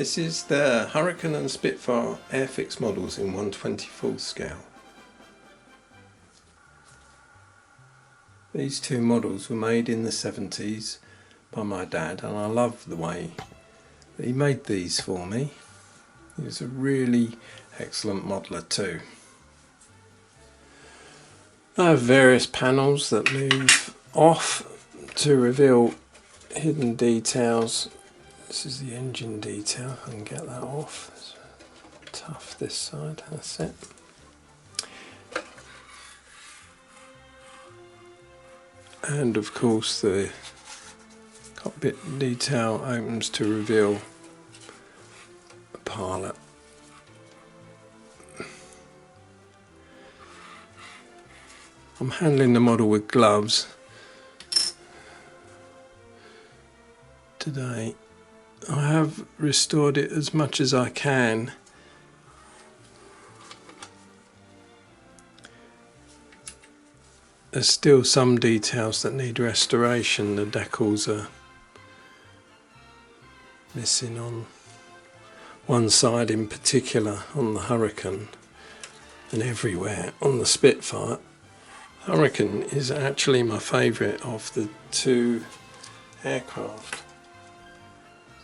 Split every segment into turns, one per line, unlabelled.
This is the Hurricane and Spitfire Airfix models in 1/24 scale. These two models were made in the 70s by my dad, and I love the way that he made these for me. He was a really excellent modeler too. I have various panels that move off to reveal hidden details. This is the engine detail. I can get that off. It's tough this side, that's it. And of course the cockpit detail opens to reveal the pilot. I'm handling the model with gloves today. I have restored it as much as I can. There's still some details that need restoration. The decals are missing on one side in particular on the Hurricane, and everywhere on the Spitfire. Hurricane is actually my favourite of the two aircraft.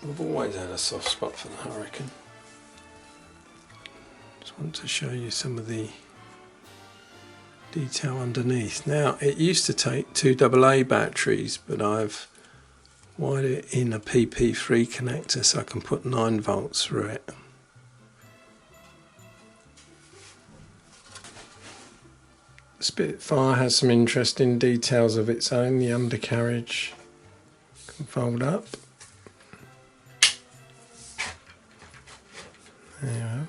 I've always had a soft spot for the Hurricane. Just want to show you some of the detail underneath. Now, it used to take 2 AA batteries, but I've wired it in a PP3 connector so I can put 9 volts through it. Spitfire has some interesting details of its own. The undercarriage can fold up. There you are.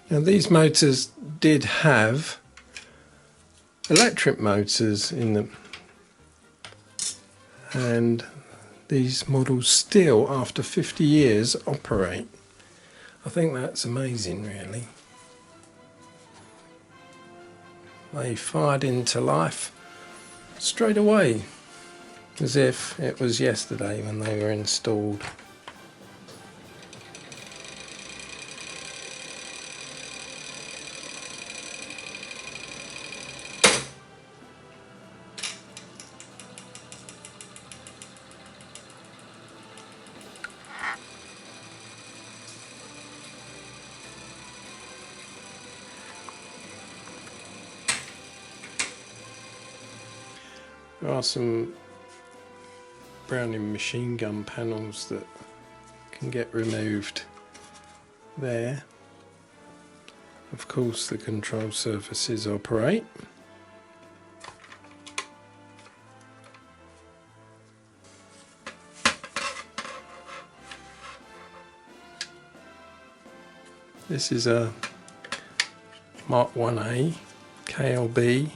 Now, these motors did have electric motors in them, and these models still, after 50 years, operate. I think that's amazing, really. They fired into life straight away, as if it was yesterday when they were installed. There are some Browning machine gun panels that can get removed there. Of course, the control surfaces operate. This is a Mark 1A KLB.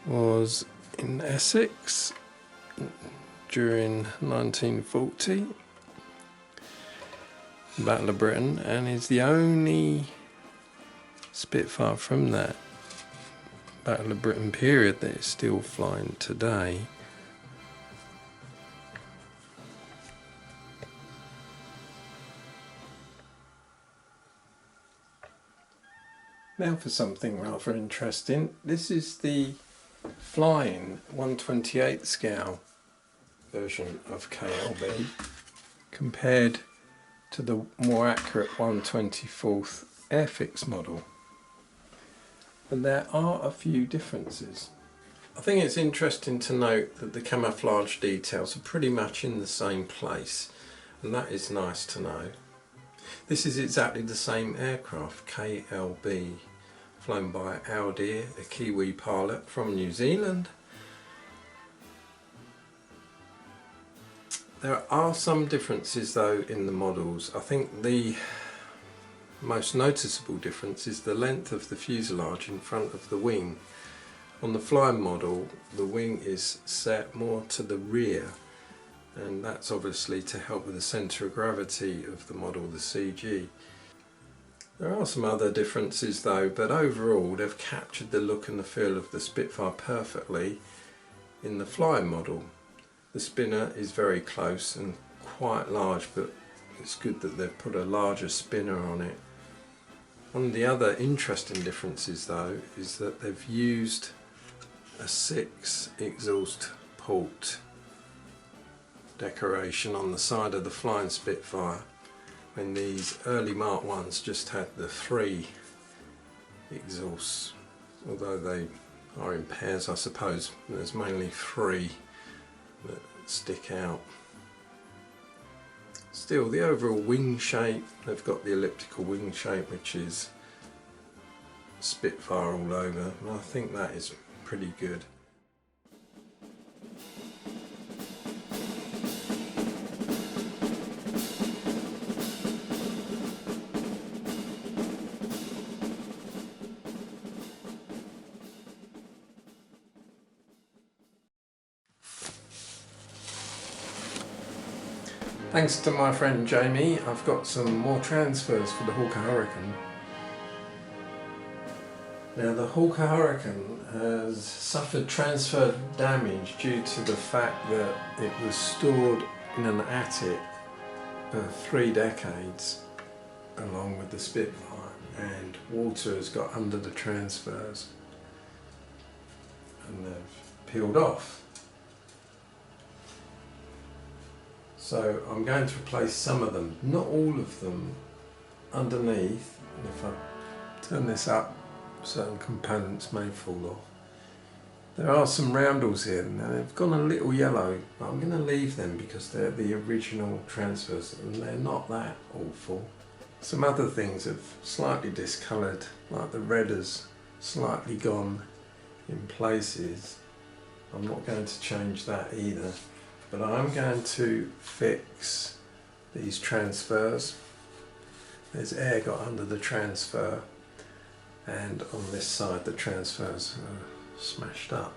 Was in Essex during 1940, Battle of Britain, and is the only Spitfire from that Battle of Britain period that is still flying today. Now for something rather interesting. This is the flying 1/28 scale version of KLB compared to the more accurate 1/24 Airfix model, and there are a few differences. I think it's interesting to note that the camouflage details are pretty much in the same place, and that is nice to know. This is exactly the same aircraft, KLB, flown by Aldir, a Kiwi pilot from New Zealand. There are some differences though in the models. I think the most noticeable difference is the length of the fuselage in front of the wing. On the flying model, the wing is set more to the rear, and that's obviously to help with the centre of gravity of the model, the CG. There are some other differences though, but overall they've captured the look and the feel of the Spitfire perfectly in the flying model. The spinner is very close and quite large, but it's good that they've put a larger spinner on it. One of the other interesting differences though is that they've used a 6 exhaust port decoration on the side of the Flying Spitfire, when these early Mark 1s just had the 3 exhausts, although they are in pairs I suppose. There's mainly 3 that stick out. Still, the overall wing shape, they've got the elliptical wing shape which is Spitfire all over, and I think that is pretty good. Thanks to my friend Jamie, I've got some more transfers for the ALK Hurricane. Now the ALK Hurricane has suffered transfer damage due to the fact that it was stored in an attic for 3 decades along with the Spitfire, and water has got under the transfers and they've peeled off. So I'm going to replace some of them, not all of them, underneath. And if I turn this up, certain components may fall off. There are some roundels here, and they've gone a little yellow, but I'm going to leave them because they're the original transfers and they're not that awful. Some other things have slightly discoloured, like the red has slightly gone in places. I'm not going to change that either. But I'm going to fix these transfers. There's air got under the transfer, and on this side the transfers are smashed up.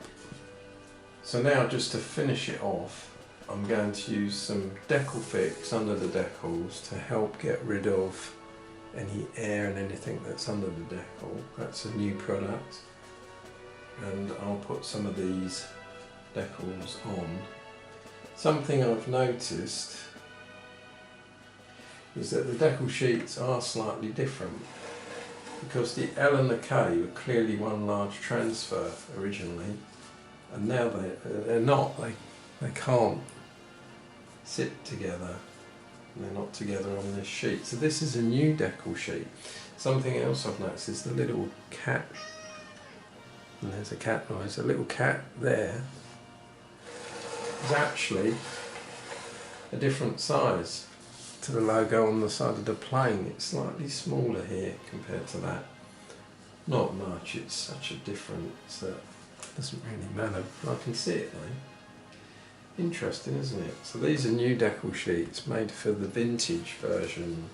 So now, just to finish it off, I'm going to use some decal fix under the decals to help get rid of any air and anything that's under the decal. That's a new product, and I'll put some of these decals on. Something I've noticed is that the decal sheets are slightly different, because the L and the K were clearly one large transfer originally, and now they're not. They can't sit together, and they're not together on this sheet. So this is a new decal sheet. Something else I've noticed is the little cat, and there's a cat noise, a little cat there is actually a different size to the logo on the side of the plane. It's slightly smaller here compared to that. Not much, it's such a difference that it doesn't really matter. I can see it though. Interesting, isn't it? So these are new decal sheets made for the vintage version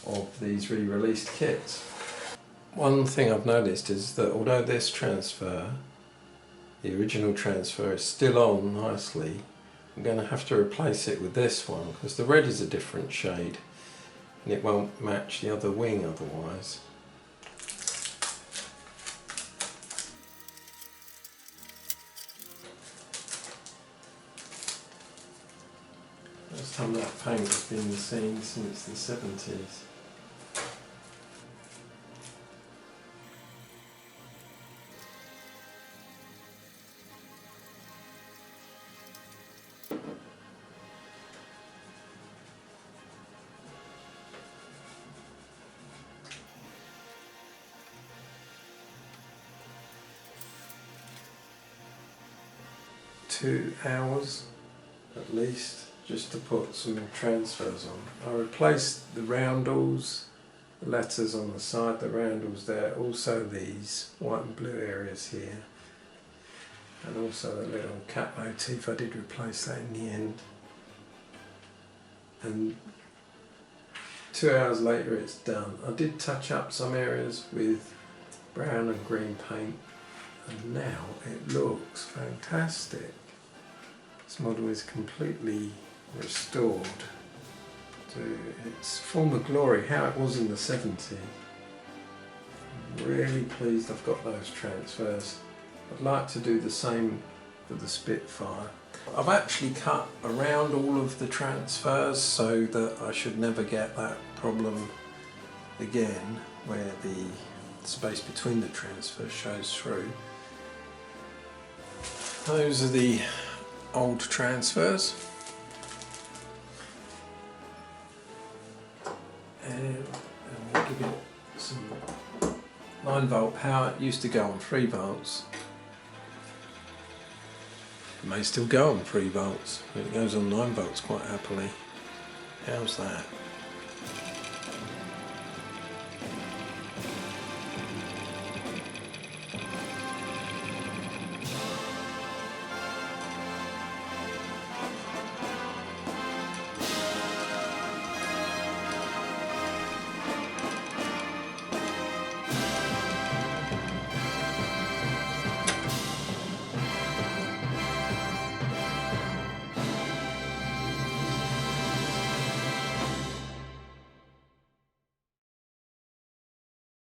of these re-released kits. One thing I've noticed is that although this transfer, the original transfer, is still on nicely, I'm going to have to replace it with this one because the red is a different shade and it won't match the other wing otherwise. First time that paint has been seen since the 70s. Two hours at least just to put some transfers on. I replaced the roundels, the letters on the side, the roundels there, also these white and blue areas here, and also the little cat motif. I did replace that in the end, and 2 hours later it's done. I did touch up some areas with brown and green paint, and now it looks fantastic. This model is completely restored to its former glory, how it was in the 70s. I'm really pleased I've got those transfers. I'd like to do the same for the Spitfire. I've actually cut around all of the transfers so that I should never get that problem again where the space between the transfers shows through. Those are the old transfers. And we'll give it some 9-volt power. It used to go on 3 volts. It may still go on 3 volts, but it goes on 9 volts quite happily. How's that?